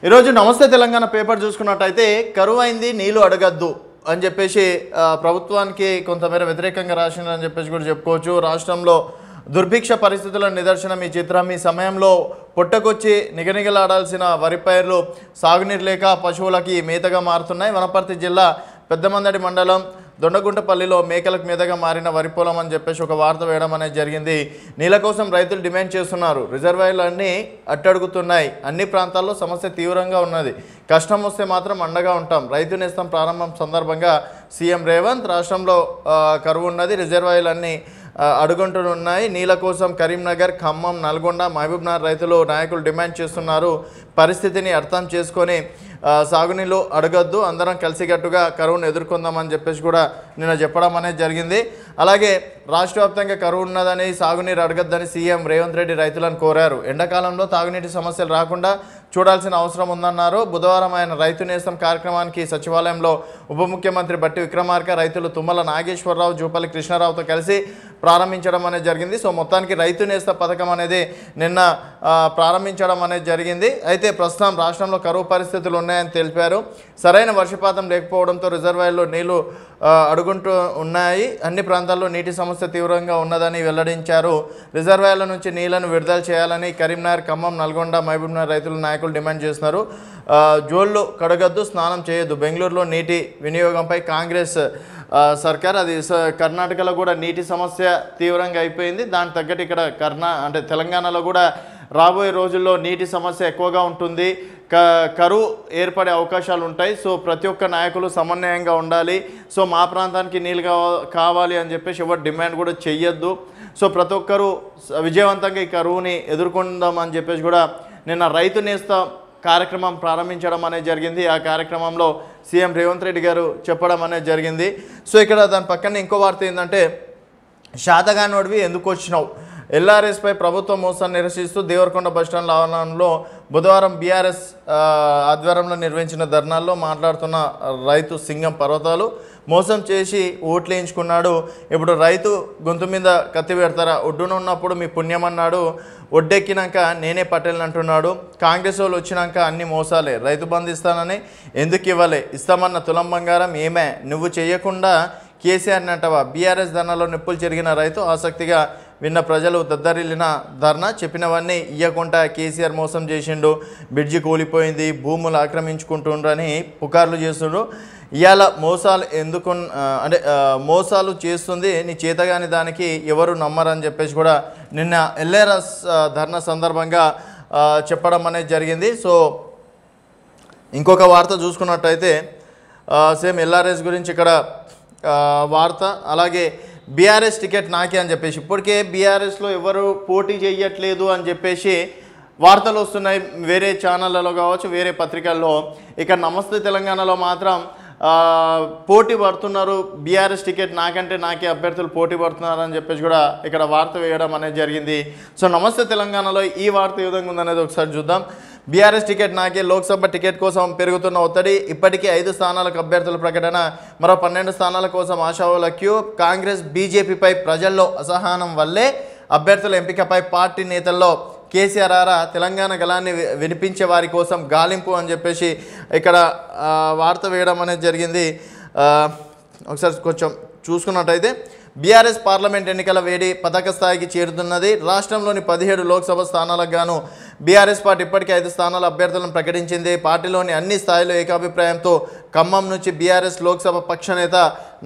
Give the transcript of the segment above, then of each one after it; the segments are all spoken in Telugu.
ఈరోజు నమస్తే తెలంగాణ పేపర్ చూసుకున్నట్టయితే కరువైంది నీళ్లు అడగద్దు అని చెప్పేసి ప్రభుత్వానికి కొంతమేర వ్యతిరేకంగా రాసిందని చెప్పేసి కూడా చెప్పుకోవచ్చు. రాష్ట్రంలో దుర్భిక్ష పరిస్థితుల నిదర్శనం ఈ చిత్రం. ఈ సమయంలో పొట్టకొచ్చి నిగనిగలాడాల్సిన వరి పైర్లు సాగునీరు లేక పశువులకి మేతగా మారుతున్నాయి. వనపర్తి జిల్లా పెద్దమందడి మండలం దొండగుంటపల్లిలో మేకలకు మీదగా మారిన వరి పొలం అని చెప్పేసి ఒక వార్త వేయడం అనేది జరిగింది. నీళ్ళ కోసం రైతులు డిమాండ్ చేస్తున్నారు. రిజర్వాయర్లు అన్నీ అట్టడుగుతున్నాయి. అన్ని ప్రాంతాల్లో సమస్య తీవ్రంగా ఉన్నది. కష్టం వస్తే మాత్రం అండగా ఉంటాం. రైతు నేస్తం ప్రారంభం సందర్భంగా సీఎం రేవంత్ రాష్ట్రంలో కరువు ఉన్నది. రిజర్వాయర్లు అన్నీ అడుగుంటున్నాయి. నీళ్ళ కోసం కరీంనగర్, ఖమ్మం, నల్గొండ, మహబూబ్నగర్ రైతులు నాయకులు డిమాండ్ చేస్తున్నారు. పరిస్థితిని అర్థం చేసుకొని సాగునీళ్ళు అడగద్దు, అందరం కలిసికట్టుగా కరువును ఎదుర్కొందామని చెప్పేసి కూడా నిన్న చెప్పడం అనేది జరిగింది. అలాగే రాష్ట్ర వ్యాప్తంగా కరువు ఉన్నదని, సాగునీరు అడగద్దని సీఎం రేవంత్ రెడ్డి రైతులను కోరారు. ఎండాకాలంలో తాగునీటి సమస్యలు రాకుండా చూడాల్సిన అవసరం ఉందన్నారు. బుధవారం ఆయన రైతు నేస్తం కార్యక్రమానికి సచివాలయంలో ఉప ముఖ్యమంత్రి బట్టి విక్రమార్క, రైతులు తుమ్మల నాగేశ్వరరావు, జూపల్లి కృష్ణారావుతో కలిసి ప్రారంభించడం అనేది జరిగింది. సో మొత్తానికి రైతు నేస్త పథకం అనేది నిన్న ప్రారంభించడం అనేది జరిగింది. అయితే ప్రస్తుతం రాష్ట్రంలో కరువు పరిస్థితులు ఉన్నాయని తెలిపారు. సరైన వర్షపాతం లేకపోవడంతో రిజర్వాయర్లో నీళ్లు అడుగుంటూ ఉన్నాయి. అన్ని ప్రాంతాల్లో నీటి సమస్య తీవ్రంగా ఉన్నదని వెల్లడించారు. రిజర్వాయర్ల నుంచి నీళ్లను విడుదల చేయాలని కరీంనగర్, ఖమ్మం, నల్గొండ, మహబూబ్నగర్ రైతుల నాయకులు డిమాండ్ చేస్తున్నారు. జోళ్లు కడగద్దు, స్నానం చేయొద్దు. బెంగళూరులో నీటి వినియోగంపై కాంగ్రెస్ సర్కార్, అది కర్ణాటకలో కూడా నీటి సమస్య తీవ్రంగా అయిపోయింది. దాని తగ్గట్టు ఇక్కడ తెలంగాణలో కూడా రాబోయే రోజుల్లో నీటి సమస్య ఎక్కువగా ఉంటుంది. కరువు ఏర్పడే అవకాశాలు ఉంటాయి. సో ప్రతి ఒక్క నాయకులు సమన్వయంగా ఉండాలి. సో మా ప్రాంతానికి నీళ్ళు కావాలి అని చెప్పేసి ఎవరు డిమాండ్ కూడా చెయ్యొద్దు. సో ప్రతి ఒక్కరూ విజయవంతంగా ఈ కరువుని ఎదుర్కొందాం అని చెప్పేసి కూడా నిన్న రైతు నేస్త కార్యక్రమం ప్రారంభించడం అనేది జరిగింది. ఆ కార్యక్రమంలో సీఎం రేవంత్ రెడ్డి గారు చెప్పడం అనేది జరిగింది. సో ఇక్కడ దాని పక్కన ఇంకో వార్త ఏంటంటే, శాతగానోడివి ఎందుకు వచ్చినావు, ఎల్ఆర్ఎస్పై ప్రభుత్వ మోసాన్ని నిరసిస్తూ దేవరకొండ బస్టాండ్ ఆవరణలో బుధవారం బీఆర్ఎస్ ఆధ్వర్యంలో నిర్వహించిన ధర్నాల్లో మాట్లాడుతున్న రైతు సింగం పర్వతాలు మోసం చేసి ఓట్లు వేయించుకున్నాడు. ఇప్పుడు రైతు గొంతు మీద కత్తి పెడతారా, ఒడ్డున ఉన్నప్పుడు మీ పుణ్యమన్నాడు, ఒడ్డెక్కినాక నేనే పటేల్ అంటున్నాడు. కాంగ్రెస్ వాళ్ళు వచ్చినాక అన్ని మోసాలే. రైతు బంధు ఇస్తానని ఎందుకు ఇవ్వలే, ఇస్తామన్న తులం బంగారం ఏమే, నువ్వు చేయకుండా కేసీఆర్ని అంటావా. బీఆర్ఎస్ ధర్నాలో నిప్పులు చెరిగిన రైతు ఆసక్తిగా విన్న ప్రజలు దద్దరిల్లిన ధర్నా. చెప్పినవన్నీ ఇయ్యకుండా కేసీఆర్ మోసం చేసిండు, బ్రిడ్జి కూలిపోయింది, భూములు ఆక్రమించుకుంటుండ్రని పుకార్లు చేస్తుండ్రు. ఇవాళ మోసాలు ఎందుకు మోసాలు చేస్తుంది నీ చేతగాని దానికి ఎవరు నమ్మరని చెప్పేసి కూడా నిన్న ఎల్ఆర్ఎస్ ధర్నా సందర్భంగా చెప్పడం అనేది జరిగింది. సో ఇంకొక వార్త చూసుకున్నట్టయితే సేమ్ ఎల్ఆర్ఎస్ గురించి ఇక్కడ వార్త. అలాగే బీఆర్ఎస్ టికెట్ నాకే అని చెప్పేసి, ఇప్పటికే బీఆర్ఎస్లో ఎవరు పోటీ చేయట్లేదు అని చెప్పేసి వార్తలు వస్తున్నాయి వేరే ఛానళ్ళలో కావచ్చు, వేరే పత్రికల్లో. ఇక నమస్తే తెలంగాణలో మాత్రం పోటీ పడుతున్నారు. బీఆర్ఎస్ టికెట్ నాకే అభ్యర్థులు పోటీ పడుతున్నారు అని చెప్పేసి కూడా ఇక్కడ వార్త వేయడం అనేది జరిగింది. సో నమస్తే తెలంగాణలో ఈ వార్త ఏ విధంగా ఉందనేది ఒకసారి చూద్దాం. బీఆర్ఎస్ టికెట్ నాకే, లోక్సభ టికెట్ కోసం పెరుగుతున్న ఒత్తిడి, ఇప్పటికీ 5 స్థానాలకు అభ్యర్థుల ప్రకటన, మరో 12 స్థానాల కోసం ఆశావుల క్యూ. కాంగ్రెస్ బీజేపీపై ప్రజల్లో అసహనం వల్లే అభ్యర్థుల ఎంపికపై పార్టీ నేతల్లో కేసీఆర్ ఆరా, తెలంగాణ గలాన్ని వినిపించే వారి కోసం గాలింపు అని చెప్పేసి ఇక్కడ వార్త వేయడం అనేది జరిగింది. ఒకసారి కొంచెం చూసుకున్నట్టయితే బీఆర్ఎస్ పార్లమెంట్ ఎన్నికల వేడి పతాక స్థాయికి చేరుతున్నది. రాష్ట్రంలోని 17 లోక్సభ స్థానాలకు గాను బీఆర్ఎస్ పార్టీ ఇప్పటికే 5 స్థానాల అభ్యర్థులను ప్రకటించింది. పార్టీలోని అన్ని స్థాయిలో ఏకాభిప్రాయంతో ఖమ్మం నుంచి బీఆర్ఎస్ లోక్సభ పక్ష నేత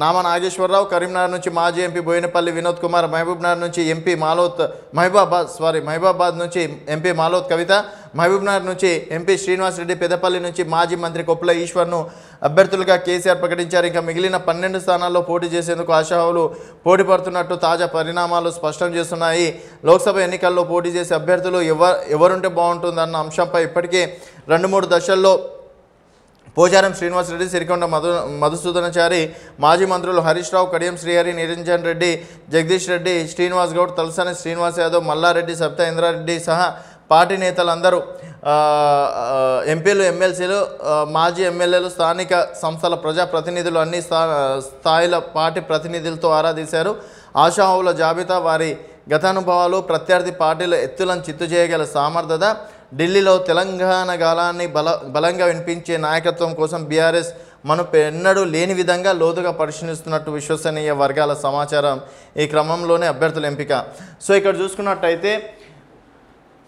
నామ నాగేశ్వరరావు, కరీంనగర్ నుంచి మాజీ ఎంపీ బోయినపల్లి వినోద్ కుమార్, మహబూబ్నగర్ నుంచి ఎంపీ మహబూబాబాద్ నుంచి ఎంపీ మాలోత్ కవిత, మహబూబ్నగర్ నుంచి ఎంపీ శ్రీనివాస్ రెడ్డి, పెద్దపల్లి నుంచి మాజీ మంత్రి కొప్పుల ఈశ్వర్ను అభ్యర్థులుగా కేసీఆర్ ప్రకటించారు. ఇంకా మిగిలిన 12 స్థానాల్లో పోటీ చేసేందుకు ఆశావులు పోటీ పడుతున్నట్టు తాజా పరిణామాలు స్పష్టం చేస్తున్నాయి. లోక్సభ ఎన్నికల్లో పోటీ చేసే అభ్యర్థులు ఎవరుంటే బాగుంటుందన్న అంశంపై ఇప్పటికే 2-3 దశల్లో పోచారం శ్రీనివాసరెడ్డి, సిరికొండ మధుసూదనాచారి, మాజీ మంత్రులు హరీష్ రావు, కడియం శ్రీహరి, నిరంజన్ రెడ్డి, జగదీష్ రెడ్డి, శ్రీనివాస్ గౌడ్, తలసాని శ్రీనివాస్ యాదవ్, మల్లారెడ్డి, సబితా ఇంద్రారెడ్డి సహా పార్టీ నేతలందరూ ఎంపీలు, ఎమ్మెల్సీలు, మాజీ ఎమ్మెల్యేలు, స్థానిక సంస్థల ప్రజాప్రతినిధులు అన్ని స్థాయిల పార్టీ ప్రతినిధులతో ఆరా తీశారు. ఆశాహువుల జాబితా, వారి గతానుభవాలు, ప్రత్యర్థి పార్టీల ఎత్తులను చిత్తు చేయగల సామర్థ్యత, ఢిల్లీలో తెలంగాణ గాలాన్ని బలంగా వినిపించే నాయకత్వం కోసం బీఆర్ఎస్ ఎన్నడూ లేని విధంగా లోతుగా పరిశీలిస్తున్నట్టు విశ్వసనీయ వర్గాల సమాచారం. ఈ క్రమంలోనే అభ్యర్థుల ఎంపిక. సో ఇక్కడ చూసుకున్నట్టయితే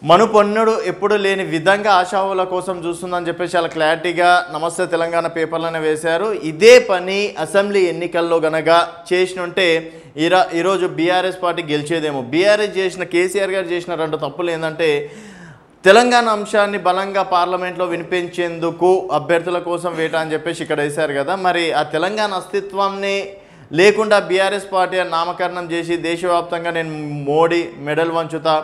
మనుపొన్నడు ఎప్పుడు లేని విధంగా ఆశావుల కోసం చూస్తుందని చెప్పేసి చాలా క్లారిటీగా నమస్తే తెలంగాణ పేపర్లోనే వేశారు. ఇదే పని అసెంబ్లీ ఎన్నికల్లో గనక చేసినుంటే ఈరోజు బీఆర్ఎస్ పార్టీ గెలిచేదేమో. బీఆర్ఎస్ చేసిన కేసీఆర్ గారు చేసిన 2 తప్పులు ఏంటంటే తెలంగాణ అంశాన్ని బలంగా పార్లమెంట్లో వినిపించేందుకు అభ్యర్థుల కోసం వేట అని చెప్పేసి ఇక్కడ వేశారు కదా. మరి ఆ తెలంగాణ అస్తిత్వాన్ని లేకుండా బీఆర్ఎస్ పార్టీ నామకరణం చేసి దేశవ్యాప్తంగా నేను మోడీ మెడల్ వంచుతా,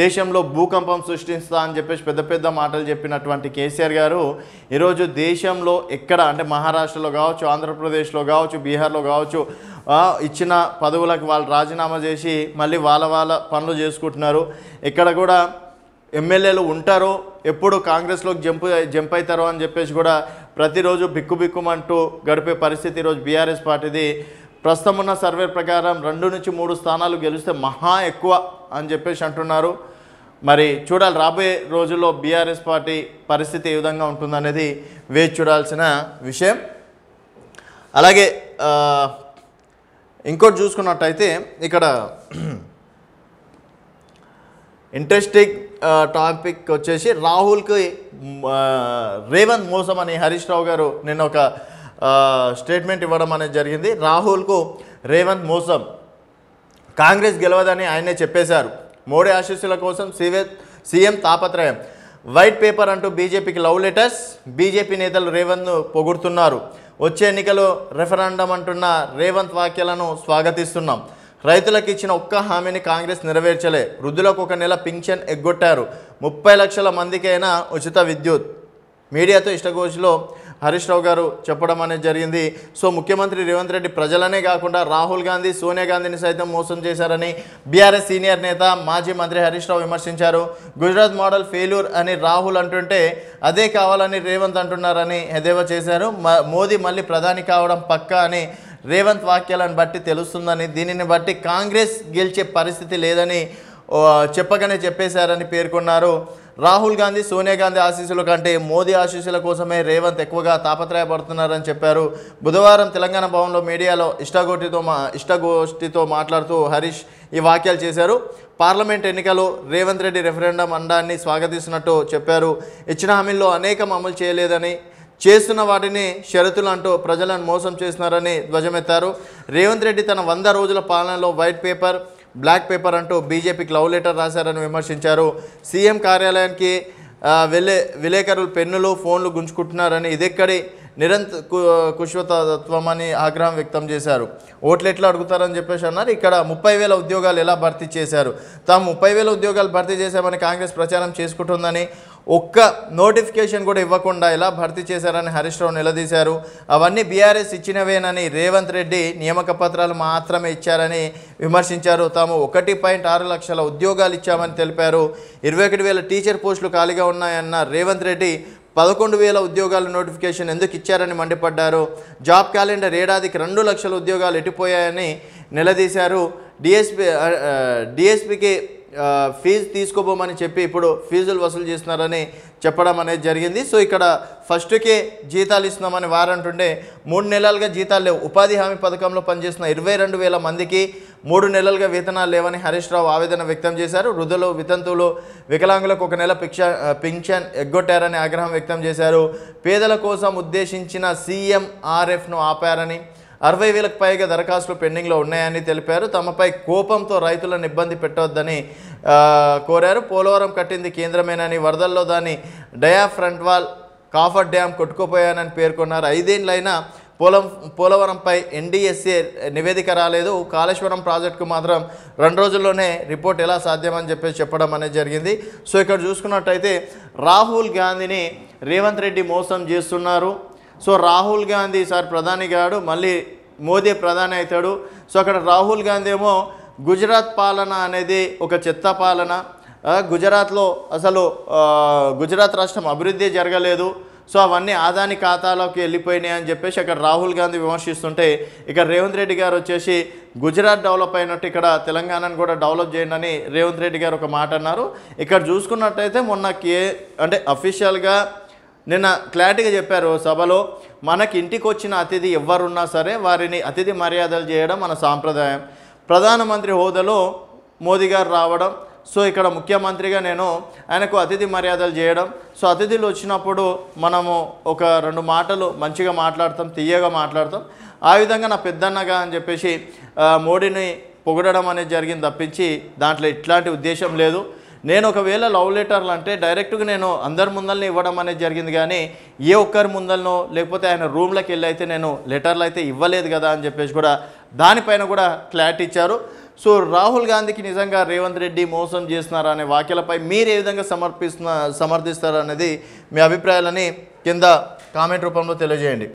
దేశంలో భూకంపం సృష్టిస్తా అని చెప్పేసి పెద్ద పెద్ద మాటలు చెప్పినటువంటి కేసీఆర్ గారు ఈరోజు దేశంలో ఎక్కడ అంటే మహారాష్ట్రలో కావచ్చు, ఆంధ్రప్రదేశ్లో కావచ్చు, బీహార్లో కావచ్చు ఇచ్చిన పదవులకు వాళ్ళు రాజీనామా చేసి మళ్ళీ వాళ్ళ పనులు చేసుకుంటున్నారు. ఇక్కడ కూడా ఎమ్మెల్యేలు ఉంటారో ఎప్పుడు కాంగ్రెస్లోకి జంప్ అవుతారో అని చెప్పేసి కూడా ప్రతిరోజు బిక్కుబిక్కుమంటూ గడిపే పరిస్థితి ఈరోజు బీఆర్ఎస్ పార్టీది. ప్రస్తుతం ఉన్న సర్వే ప్రకారం 2 నుంచి 3 స్థానాలు గెలిస్తే మహా ఎక్కువ అని చెప్పేసి అంటున్నారు. మరి చూడాలి రాబోయే రోజుల్లో బీఆర్ఎస్ పార్టీ పరిస్థితి ఏ విధంగా ఉంటుందనేది వేచి చూడాల్సిన విషయం. అలాగే ఇంకోటి చూసుకున్నట్టయితే ఇక్కడ ఇంట్రెస్టింగ్ టాపిక్ వచ్చేసి రాహుల్కి రేవంత్ మోసం అని హరీష్ రావు గారు నిన్న ఒక స్టేట్మెంట్ ఇవ్వడం అనేది జరిగింది. రాహుల్కు రేవంత్ మోసం, కాంగ్రెస్ గెలవదని ఆయనే చెప్పేశారు. మోడీ ఆశీస్సుల కోసం సీఎం తాపత్రయం, వైట్ పేపర్ అంటూ బీజేపీకి లవ్ లెటర్స్. బీజేపీ నేతలు రేవంత్ను పొగుడుతున్నారు. వచ్చే ఎన్నికలు రెఫరెండం అంటున్న రేవంత్ వ్యాఖ్యలను స్వాగతిస్తున్నాం. రైతులకు ఇచ్చిన ఒక్క హామీని కాంగ్రెస్ నెరవేర్చలే. వృద్ధులకు 1 నెల పింఛన్ ఎగ్గొట్టారు. 30 లక్షల మందికైనా ఉచిత విద్యుత్. మీడియాతో ఇష్టగోష్ఠిలో హరీష్ రావు గారు చెప్పడం అనేది జరిగింది. సో ముఖ్యమంత్రి రేవంత్ రెడ్డి ప్రజలనే కాకుండా రాహుల్ గాంధీ, సోనియా గాంధీని సైతం మోసం చేశారని బీఆర్ఎస్ సీనియర్ నేత మాజీ మంత్రి హరీష్ రావు విమర్శించారు. గుజరాత్ మోడల్ ఫెయిల్యూర్ అని రాహుల్ అంటుంటే అదే కావాలని రేవంత్ అంటున్నారని ఎద్దేవా చేశారు. మోదీ మళ్ళీ ప్రధాని కావడం పక్కా అని రేవంత్ వాక్యాలను బట్టి తెలుస్తుందని, దీనిని బట్టి కాంగ్రెస్ గెలిచే పరిస్థితి లేదని చెప్పగానే చెప్పేశారని పేర్కొన్నారు. రాహుల్ గాంధీ, సోనియా గాంధీ ఆశీస్సుల కంటే మోదీ ఆశీస్సుల కోసమే రేవంత్ ఎక్కువగా తాపత్రయపడుతున్నారని చెప్పారు. బుధవారం తెలంగాణ భవన్లో మీడియాలో ఇష్టగోష్ఠితో మాట్లాడుతూ హరీష్ ఈ వాక్యాలు చేశారు. పార్లమెంట్ ఎన్నికలు రేవంత్ రెడ్డి రెఫరెండం అండాన్ని స్వాగతిస్తున్నట్టు చెప్పారు. ఇచ్చిన హామీల్లో అనేకం అమలు చేయలేదని, చేస్తున్న వాటిని షరతులు అంటూ ప్రజలను మోసం చేస్తున్నారని ధ్వజమెత్తారు. రేవంత్ రెడ్డి తన 100 రోజుల పాలనలో వైట్ పేపర్, బ్లాక్ పేపర్ అంటూ బీజేపీకి లవ్ లెటర్ రాశారని విమర్శించారు. సీఎం కార్యాలయానికి విలేకరులు పెన్నులు, ఫోన్లు గుంజుకుంటున్నారని, ఇదెక్కడి కుశవతత్వమని ఆగ్రహం వ్యక్తం చేశారు. ఓట్లు ఎట్లా అడుగుతారని చెప్పేసి అన్నారు. ఇక్కడ 30,000 ఉద్యోగాలు ఎలా భర్తీ చేశారు? తాము 30,000 ఉద్యోగాలు భర్తీ చేశామని కాంగ్రెస్ ప్రచారం చేసుకుంటుందని, ఒక్క నోటిఫికేషన్ కూడా ఇవ్వకుండా ఎలా భర్తీ చేశారని హరీష్ రావు నిలదీశారు. అవన్నీ బీఆర్ఎస్ ఇచ్చినవేనని, రేవంత్ రెడ్డి నియామక పత్రాలు మాత్రమే ఇచ్చారని విమర్శించారు. తాము 1.6 లక్షల ఉద్యోగాలు ఇచ్చామని తెలిపారు. 21,000 టీచర్ పోస్టులు ఖాళీగా ఉన్నాయన్న రేవంత్ రెడ్డి 11,000 ఉద్యోగాల నోటిఫికేషన్ ఎందుకు ఇచ్చారని మండిపడ్డారు. జాబ్ క్యాలెండర్ ఏడాదికి 2 లక్షల ఉద్యోగాలు ఎట్టిపోయాయని నిలదీశారు. డిఎస్పీకి ఫీజు తీసుకోబోమని చెప్పి ఇప్పుడు ఫీజులు వసూలు చేస్తున్నారని చెప్పడం అనేది జరిగింది. సో ఇక్కడ ఫస్ట్కే జీతాలు ఇస్తున్నామని వారంటుండే 3 నెలలుగా జీతాలు లేవు. ఉపాధి హామీ పథకంలో పనిచేస్తున్న 22,000 మందికి 3 నెలలుగా వేతనాలు లేవని హరీష్ రావు ఆవేదన వ్యక్తం చేశారు. వృద్ధులు, వితంతువులు, వికలాంగులకు 1 నెల పింఛన్ ఎగ్గొట్టారని ఆగ్రహం వ్యక్తం చేశారు. పేదల కోసం ఉద్దేశించిన CMRFను ఆపారని, 60,000కు పైగా దరఖాస్తులు పెండింగ్లో ఉన్నాయని తెలిపారు. తమపై కోపంతో రైతులను ఇబ్బంది పెట్టవద్దని కోరారు. పోలవరం కట్టింది కేంద్రమేనని, వరదల్లో దాని డయాఫ్రంట్ వాల్, కాఫర్ డ్యామ్ కొట్టుకుపోయానని పేర్కొన్నారు. 5 ఏళ్లైనా పోలవరంపై NDSA నివేదిక రాలేదు. కాళేశ్వరం ప్రాజెక్టుకు మాత్రం 2 రోజుల్లోనే రిపోర్ట్ ఎలా సాధ్యమని చెప్పడం అనేది జరిగింది. సో ఇక్కడ చూసుకున్నట్టయితే రాహుల్ గాంధీని రేవంత్ రెడ్డి మోసం చేస్తున్నారు. సో రాహుల్ గాంధీ సార్ ప్రధాని గాడు, మళ్ళీ మోదీ ప్రధాని అవుతాడు. సో అక్కడ రాహుల్ గాంధీ ఏమో గుజరాత్ పాలన అనేది ఒక చెత్త పాలన, గుజరాత్లో అసలు గుజరాత్ రాష్ట్రం అభివృద్ధి జరగలేదు. సో అవన్నీ ఆదాని ఖాతాలోకి వెళ్ళిపోయినాయి అని చెప్పేసి అక్కడ రాహుల్ గాంధీ విమర్శిస్తుంటే, ఇక్కడ రేవంత్ రెడ్డి గారు వచ్చేసి గుజరాత్ డెవలప్ అయినట్టు ఇక్కడ తెలంగాణను కూడా డెవలప్ చేయండి అని రేవంత్ రెడ్డి గారు ఒక మాట అన్నారు. ఇక్కడ చూసుకున్నట్టయితే మొన్న అంటే అఫీషియల్గా నిన్న క్లారిటీగా చెప్పారు సభలో, మనకి ఇంటికి వచ్చిన అతిథి ఎవరున్నా సరే వారిని అతిథి మర్యాదలు చేయడం మన సాంప్రదాయం. ప్రధానమంత్రి హోదాలో మోదీ గారు రావడం, సో ఇక్కడ ముఖ్యమంత్రిగా నేను ఆయనకు అతిథి మర్యాదలు చేయడం, సో అతిథులు వచ్చినప్పుడు మనము ఒక 2 మాటలు మంచిగా మాట్లాడతాం, తీయగా మాట్లాడతాం, ఆ విధంగా నా పెద్దన్నగా అని చెప్పేసి మోడీని పొగడడం అనేది జరిగింది తప్పించి దాంట్లో ఇట్లాంటి ఉద్దేశం లేదు. నేను ఒకవేళ లవ్ లెటర్లు అంటే డైరెక్ట్గా నేను అందరి ముందల్ని ఇవ్వడం అనేది జరిగింది, కానీ ఏ ఒక్కరి ముందలనో లేకపోతే ఆయన రూమ్లోకి వెళ్ళి అయితే నేను లెటర్లు అయితే ఇవ్వలేదు కదా అని చెప్పేసి కూడా దానిపైన కూడా క్లారిటీ ఇచ్చారు. సో రాహుల్ గాంధీకి నిజంగా రేవంత్ రెడ్డి మోసం చేస్తున్నారా అనే వ్యాఖ్యలపై మీరు ఏ విధంగా సమర్థిస్తారనేది మీ అభిప్రాయాలని కింద కామెంట్ రూపంలో తెలియజేయండి.